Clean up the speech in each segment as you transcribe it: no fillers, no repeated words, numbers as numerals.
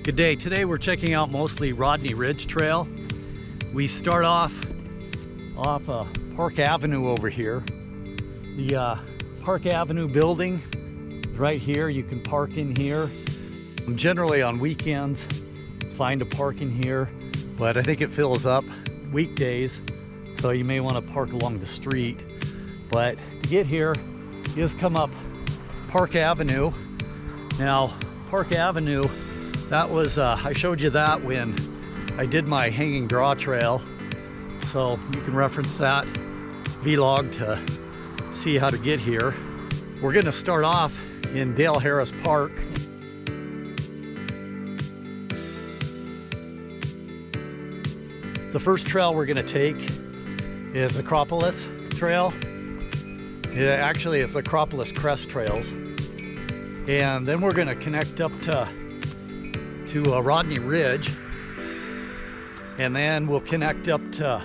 Good day. Today we're checking out mostly Rodney Ridge Trail. We start off Park Avenue over here. The Park Avenue building is right here. You can park in here. Generally on weekends, it's fine to park in here, but I think it fills up weekdays, so you may want to park along the street. But to get here, you just come up Park Avenue. Now, Park Avenue, that was, I showed you that when I did my hanging draw trail. So you can reference that vlog to see how to get here. We're gonna start off in Dale Harris Park. The first trail we're gonna take is Acropolis Trail. Actually, it's Acropolis Crest trails. And then we're gonna connect up to Rodney Ridge. And then we'll connect up to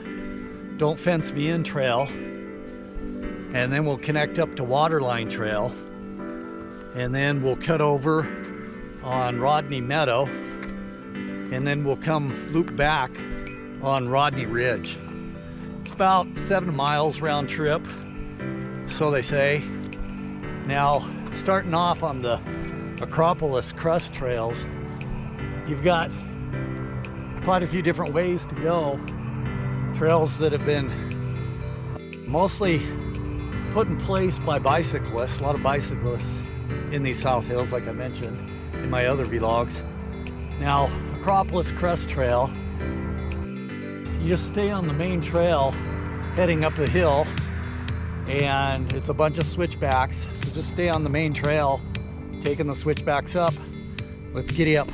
Don't Fence Me In Trail. And then we'll connect up to Waterline Trail. And then we'll cut over on Rodney Meadow. And then we'll come loop back on Rodney Ridge. It's about 7 miles round trip, so they say. Now, starting off on the Acropolis Crest trails, you've got quite a few different ways to go. Trails that have been mostly put in place by bicyclists. A lot of bicyclists in these South Hills, like I mentioned in my other vlogs. Now, Acropolis Crest Trail, you just stay on the main trail heading up the hill, and it's a bunch of switchbacks, so just stay on the main trail taking the switchbacks up. Let's giddy up.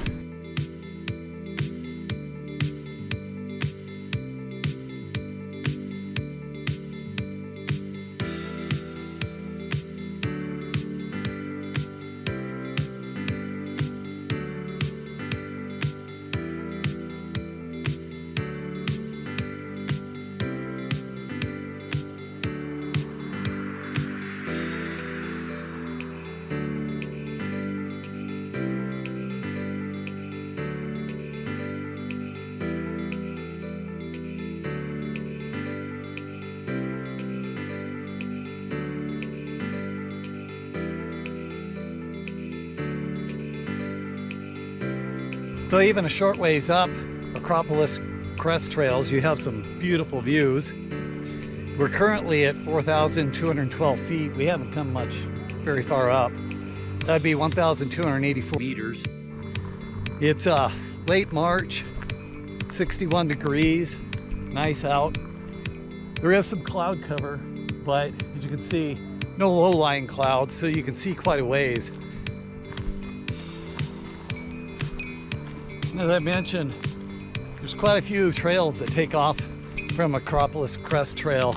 So even a short ways up Acropolis Crest trails, you have some beautiful views. We're currently at 4,212 feet. We haven't come very far up. That'd be 1,284 meters. It's late March, 61 degrees, nice out. There is some cloud cover, but as you can see, no low-lying clouds, so you can see quite a ways. As I mentioned, there's quite a few trails that take off from Acropolis Crest Trail.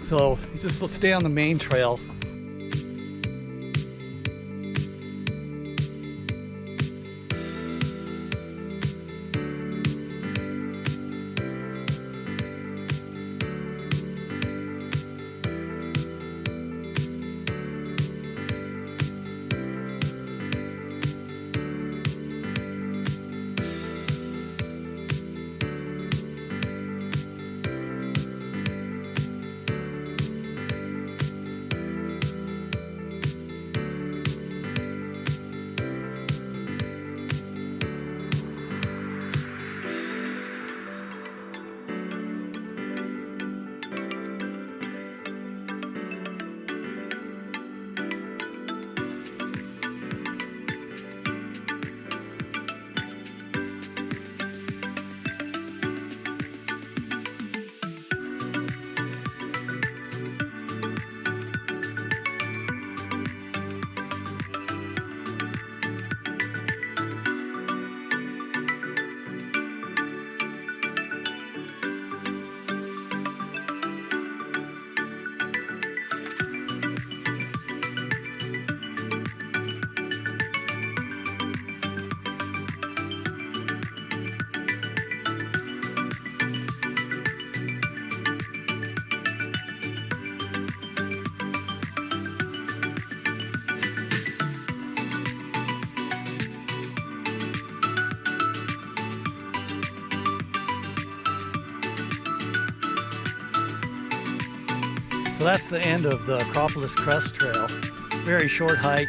So you just stay on the main trail. So that's the end of the Acropolis Crest Trail. Very short hike.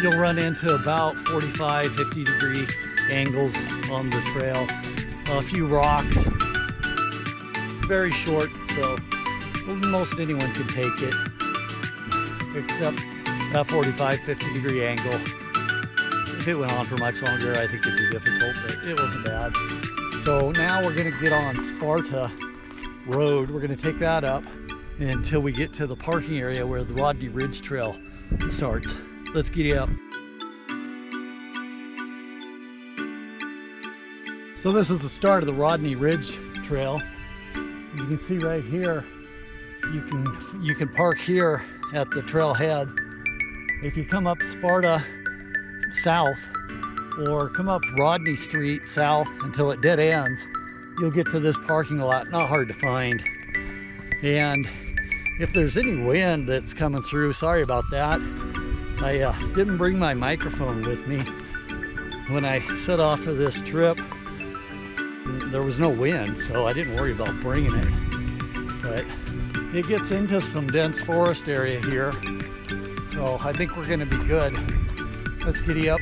You'll run into about 45, 50 degree angles on the trail. A few rocks. Very short, so most anyone can take it, except that 45, 50 degree angle. If it went on for much longer, I think it'd be difficult, but it wasn't bad. So now we're gonna get on Sparta Road. We're gonna take that up until we get to the parking area where the Rodney Ridge Trail starts. Let's giddy up. So this is the start of the Rodney Ridge Trail. You can see right here, you can park here at the trailhead. If you come up Sparta south or come up Rodney Street south until it dead ends, you'll get to this parking lot. Not hard to find. And if there's any wind that's coming through, sorry about that. I didn't bring my microphone with me. When I set off for this trip, there was no wind, so I didn't worry about bringing it. But it gets into some dense forest area here, so I think we're gonna be good. Let's giddy up.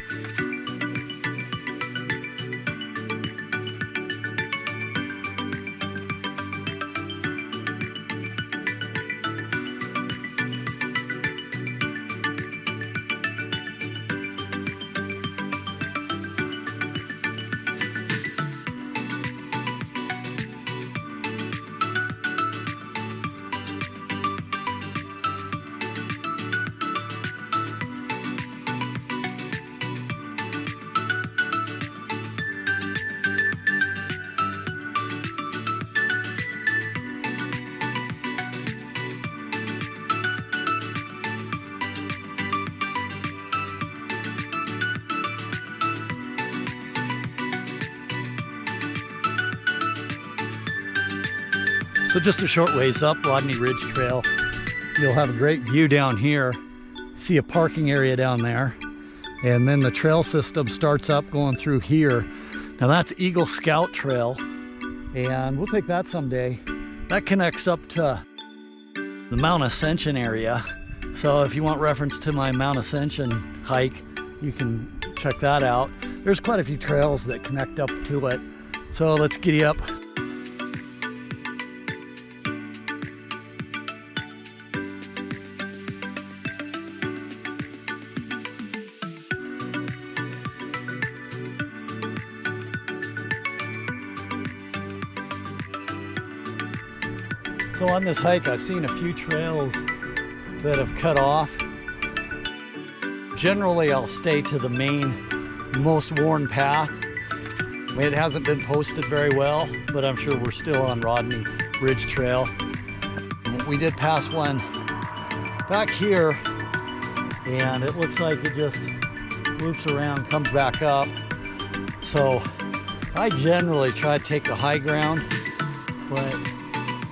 So just a short ways up Rodney Ridge Trail, you'll have a great view down here. See a parking area down there. And then the trail system starts up going through here. Now that's Eagle Scout Trail, and we'll take that someday. That connects up to the Mount Ascension area. So if you want reference to my Mount Ascension hike, you can check that out. There's quite a few trails that connect up to it. So let's giddy up. So on this hike, I've seen a few trails that have cut off. Generally, I'll stay to the main, most worn path. It hasn't been posted very well, but I'm sure we're still on Rodney Ridge Trail. We did pass one back here, and it looks like it just loops around, comes back up. So I generally try to take the high ground, but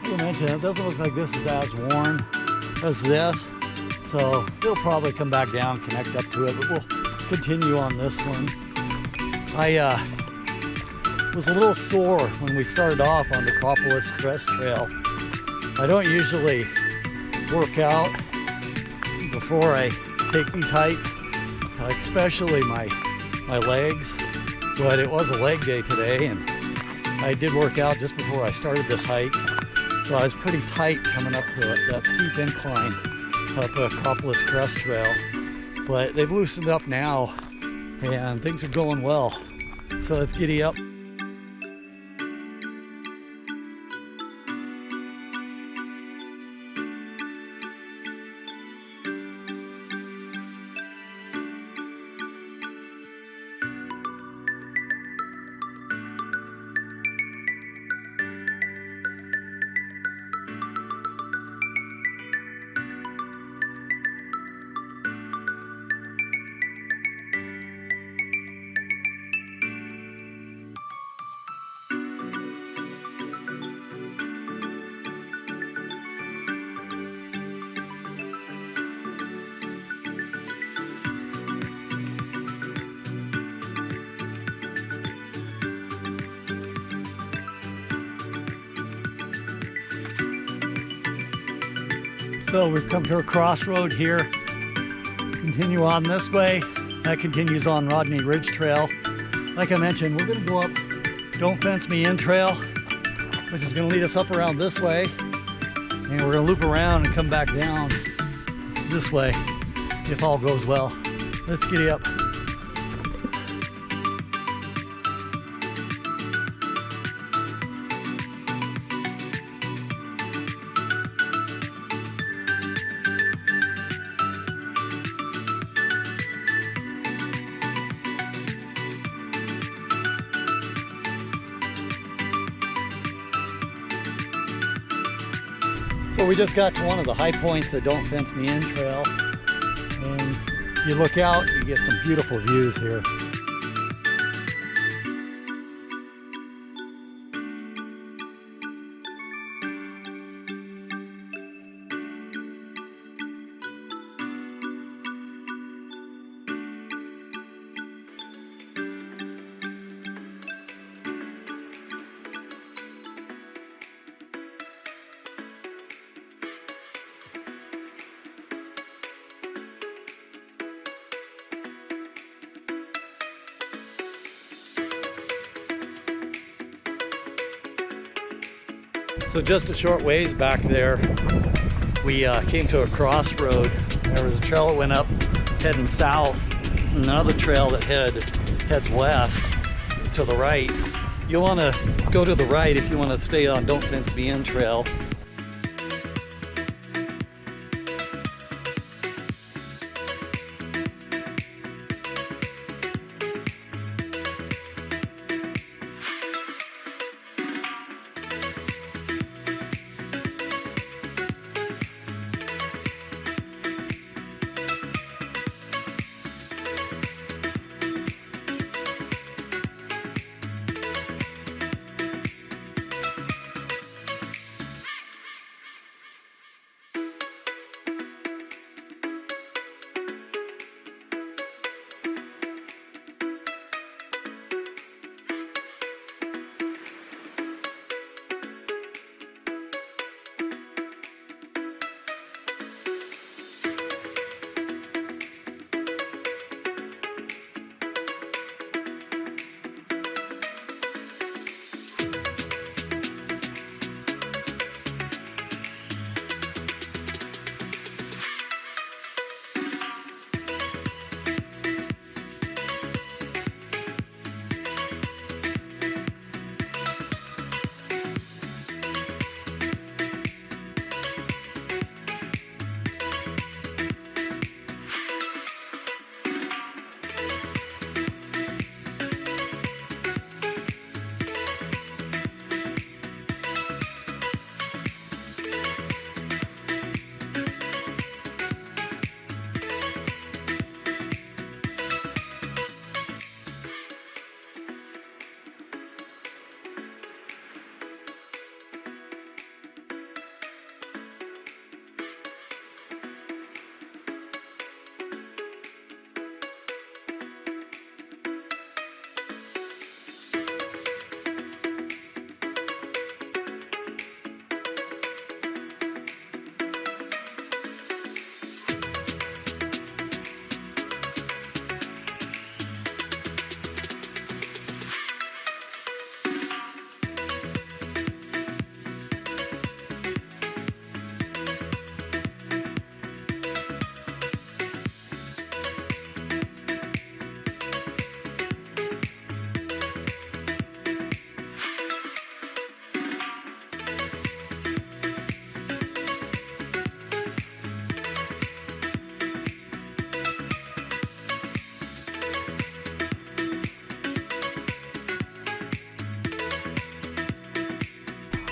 I mentioned it doesn't look like this is as worn as this, so it'll probably come back down, connect up to it, but we'll continue on this one. I was a little sore when we started off on the Acropolis Crest Trail. I don't usually work out before I take these hikes, especially my legs, but it was a leg day today, and I did work out just before I started this hike. So I was pretty tight coming up that steep incline up the Acropolis Crest Trail. But they've loosened up now and things are going well. So let's giddy up. So we've come to a crossroad here. Continue on this way. That continues on Rodney Ridge Trail. Like I mentioned, we're gonna go up Don't Fence Me In Trail, which is gonna lead us up around this way. And we're gonna loop around and come back down this way if all goes well. Let's giddy up. So we just got to one of the high points of Don't Fence Me In Trail, and you look out, you get some beautiful views here. So just a short ways back there, we came to a crossroad. There was a trail that went up heading south, and another trail that heads west to the right. You'll want to go to the right if you want to stay on Don't Fence Me In Trail.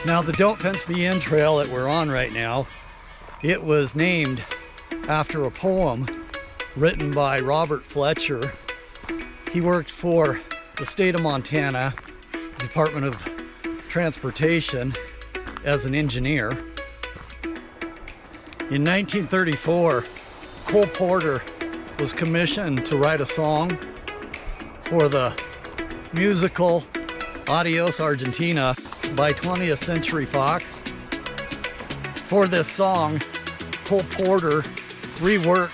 Now the Don't Fence Me In Trail that we're on right now, it was named after a poem written by Robert Fletcher. He worked for the state of Montana, Department of Transportation, as an engineer. In 1934, Cole Porter was commissioned to write a song for the musical Adios Argentina by 20th Century Fox. For this song, Cole Porter reworked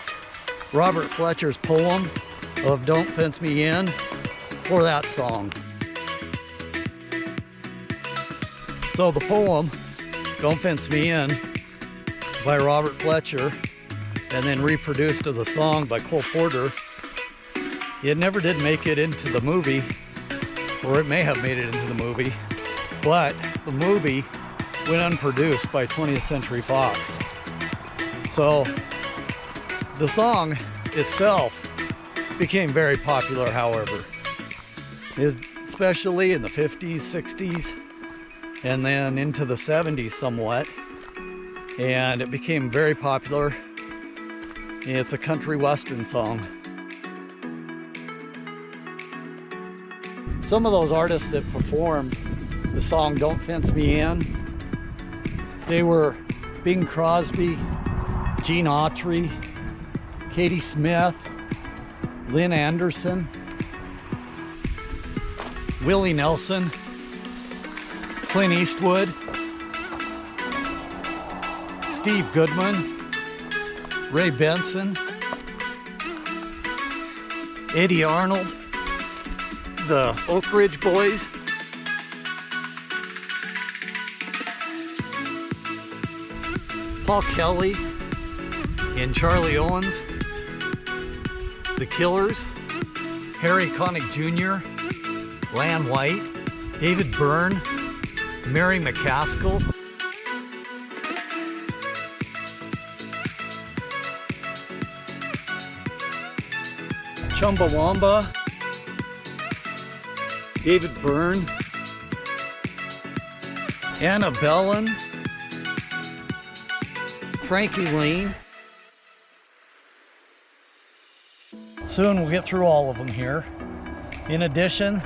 Robert Fletcher's poem of Don't Fence Me In for that song. So the poem, Don't Fence Me In, by Robert Fletcher, and then reproduced as a song by Cole Porter, it never did make it into the movie, or it may have made it into the movie, but the movie went unproduced by 20th Century Fox. So the song itself became very popular, however, especially in the 50s, 60s, and then into the 70s somewhat. And it became very popular. It's a country western song. Some of those artists that performed the song Don't Fence Me In, they were Bing Crosby, Gene Autry, Katie Smith, Lynn Anderson, Willie Nelson, Clint Eastwood, Steve Goodman, Ray Benson, Eddie Arnold, the Oak Ridge Boys, Paul Kelly and Charlie Owens, The Killers, Harry Connick Jr., Lan White, David Byrne, Mary McCaskill, Chumbawamba, David Byrne, Anna Bellin, Frankie Lane. Soon we'll get through all of them here. In addition,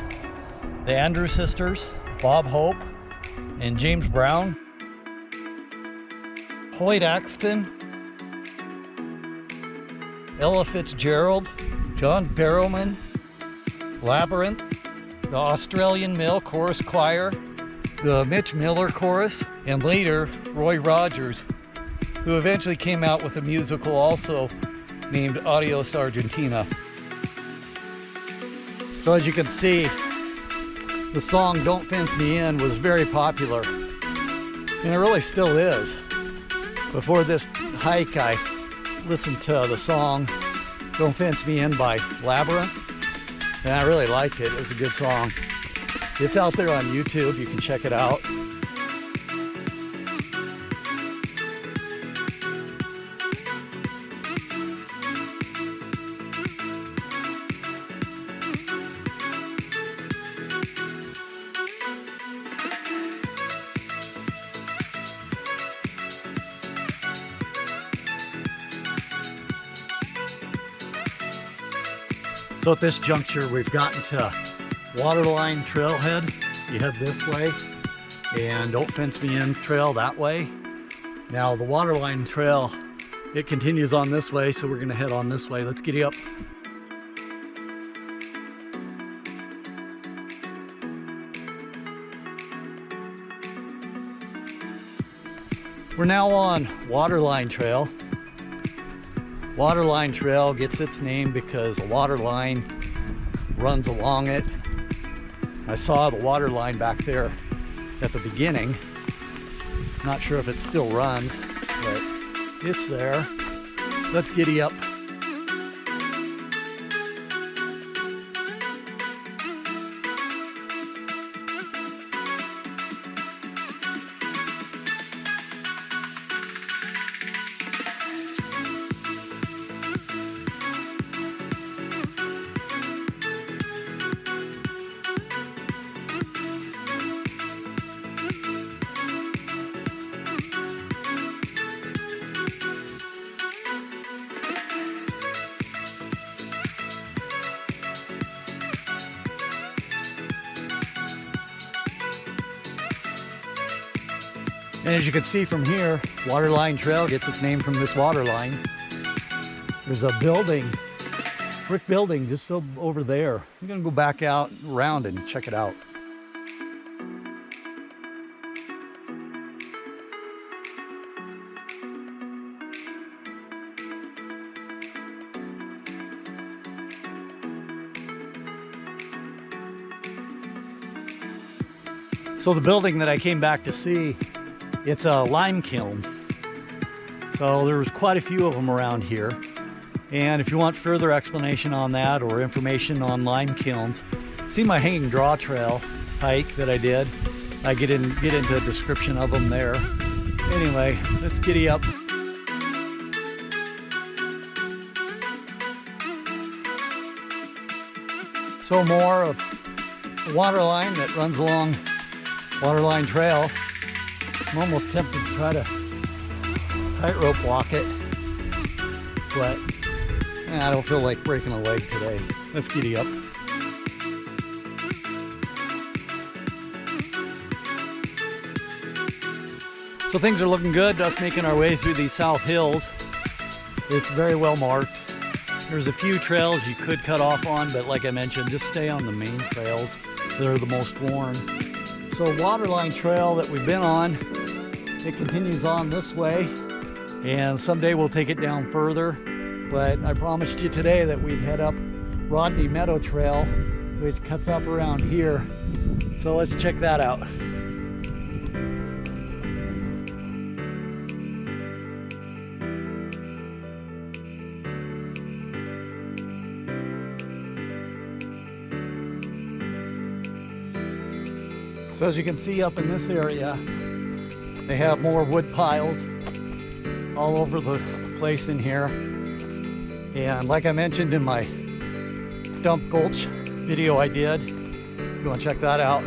the Andrews Sisters, Bob Hope, and James Brown, Hoyt Axton, Ella Fitzgerald, John Barrowman, Labyrinth, the Australian Male Chorus Choir, the Mitch Miller Chorus, and later Roy Rogers, who eventually came out with a musical also named Adios Argentina. So as you can see, the song Don't Fence Me In was very popular, and it really still is. Before this hike, I listened to the song Don't Fence Me In by Labyrinth, and I really liked it. It was a good song. It's out there on YouTube. You can check it out. So at this juncture, we've gotten to Waterline Trailhead. You head this way, and Don't Fence Me In Trail that way. Now the Waterline Trail, it continues on this way, so we're gonna head on this way. Let's giddy up. We're now on Waterline Trail. Waterline Trail gets its name because a water line runs along it. I saw the water line back there at the beginning. Not sure if it still runs, but it's there. Let's giddy up. And as you can see from here, Waterline Trail gets its name from this water line. There's a building, brick building just over there. I'm gonna go back out around and check it out. So the building that I came back to see, it's a lime kiln. So there's quite a few of them around here. And if you want further explanation on that or information on lime kilns, see my hanging draw trail hike that I did. I get into a description of them there. Anyway, let's giddy up. So more of the water line that runs along Waterline Trail. I'm almost tempted to try to tightrope walk it, but I don't feel like breaking a leg today. Let's giddy up. So things are looking good, us making our way through these south hills. It's very well marked. There's a few trails you could cut off on, but like I mentioned, just stay on the main trails that are the most worn. So Waterline Trail that we've been on, it continues on this way, and someday we'll take it down further. But I promised you today that we'd head up Rodney Meadow Trail, which cuts up around here. So let's check that out. So as you can see up in this area, they have more wood piles all over the place in here. And like I mentioned in my Dump Gulch video I did, if you want to check that out,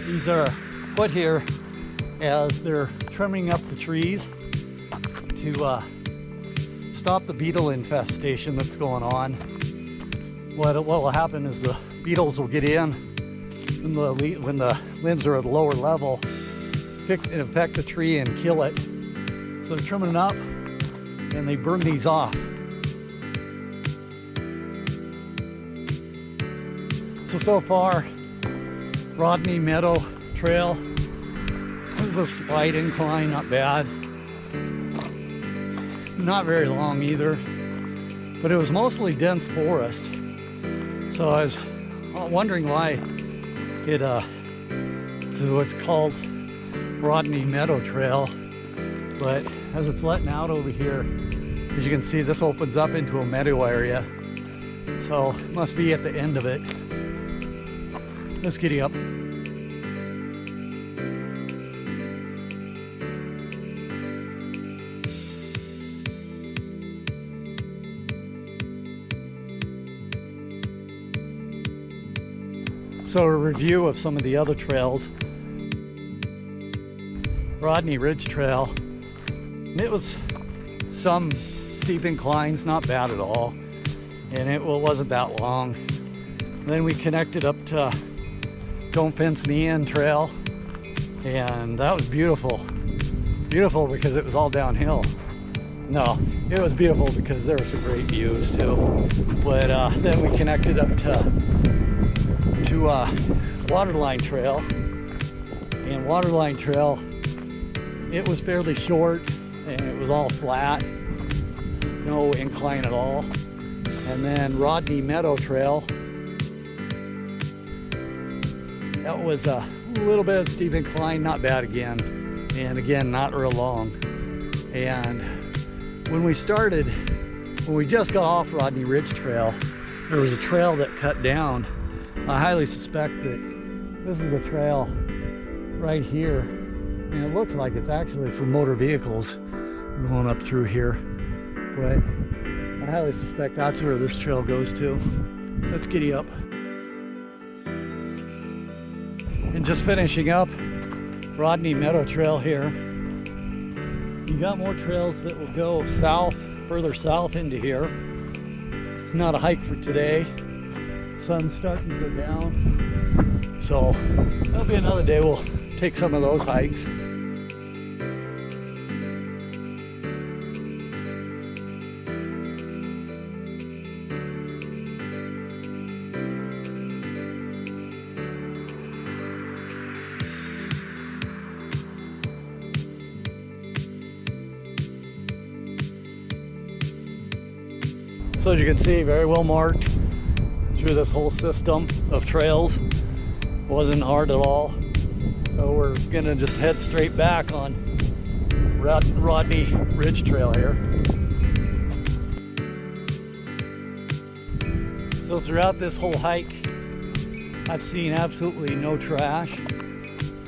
these are put here as they're trimming up the trees to stop the beetle infestation that's going on. What will happen is the beetles will get in when the limbs are at a lower level, infect the tree and kill it. So they're trimming it up and they burn these off. So far, Rodney Meadow Trail, there's a slight incline, not bad. Not very long either, but it was mostly dense forest. So I was wondering why this is what's called Rodney Meadow Trail. But as it's letting out over here, as you can see, this opens up into a meadow area. So it must be at the end of it. Let's giddy up. So a review of some of the other trails. Rodney Ridge Trail. It was some steep inclines, not bad at all. And it wasn't that long. Then we connected up to Don't Fence Me In Trail. And that was beautiful. Beautiful because it was all downhill. No, it was beautiful because there were some great views too. But then we connected up to Waterline Trail, and Waterline Trail, it was fairly short and it was all flat, no incline at all. And then Rodney Meadow Trail, that was a little bit of steep incline, not bad again, and again not real long. And when we just got off Rodney Ridge Trail, there was a trail that cut down. I highly suspect that this is the trail right here, and it looks like it's actually for motor vehicles going up through here, but I highly suspect that's where this trail goes to. Let's giddy up. And just finishing up Rodney Meadow Trail here. You got more trails that will go south, further south into here. It's not a hike for today. Sun's starting to go down, so that'll be another day. We'll take some of those hikes. So as you can see, very well marked through this whole system of trails. Wasn't hard at all. gonna just head straight back on Rodney Ridge Trail here. So throughout this whole hike, I've seen absolutely no trash.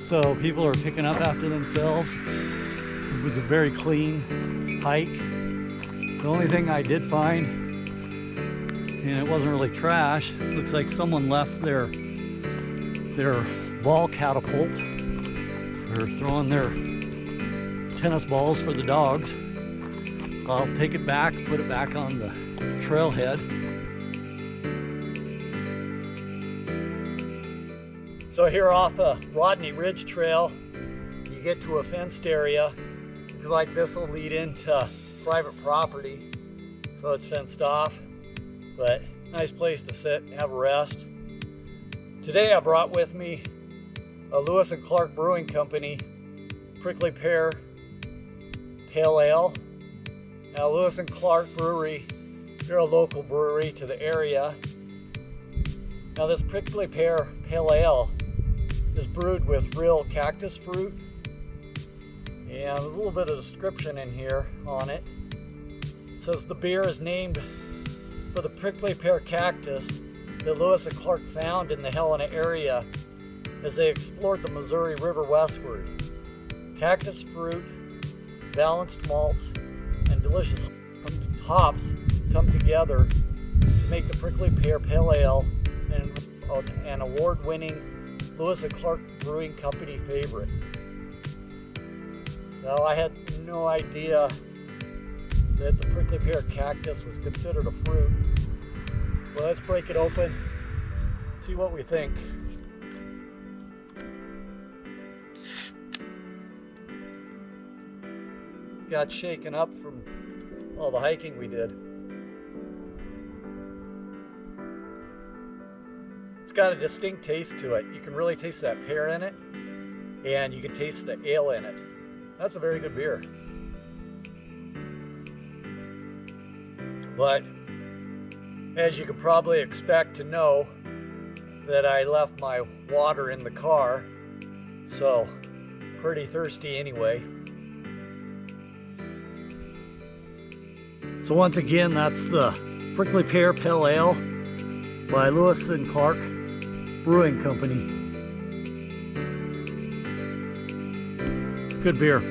So people are picking up after themselves. It was a very clean hike. The only thing I did find, and it wasn't really trash, looks like someone left their ball catapult. They're throwing their tennis balls for the dogs. I'll take it back, put it back on the trailhead. So here off the Rodney Ridge Trail, you get to a fenced area. Looks like this will lead into private property, so it's fenced off, but nice place to sit and have a rest. Today I brought with me a Lewis & Clark Brewing Company Prickly Pear Pale Ale. Now Lewis & Clark Brewery, they're a local brewery to the area. Now this Prickly Pear Pale Ale is brewed with real cactus fruit, and there's a little bit of description in here on it. It says the beer is named for the prickly pear cactus that Lewis and Clark found in the Helena area as they explored the Missouri River westward. Cactus fruit, balanced malts, and delicious hops come together to make the Prickly Pear Pale Ale an award-winning Lewis & Clark Brewing Company favorite. Now, I had no idea that the prickly pear cactus was considered a fruit. Well, let's break it open, see what we think. Got shaken up from all the hiking we did. It's got a distinct taste to it. You can really taste that pear in it, and you can taste the ale in it. That's a very good beer. But as you could probably expect to know, that I left my water in the car, so pretty thirsty anyway. So once again, that's the Prickly Pear Pale Ale by Lewis & Clark Brewing Company. Good beer.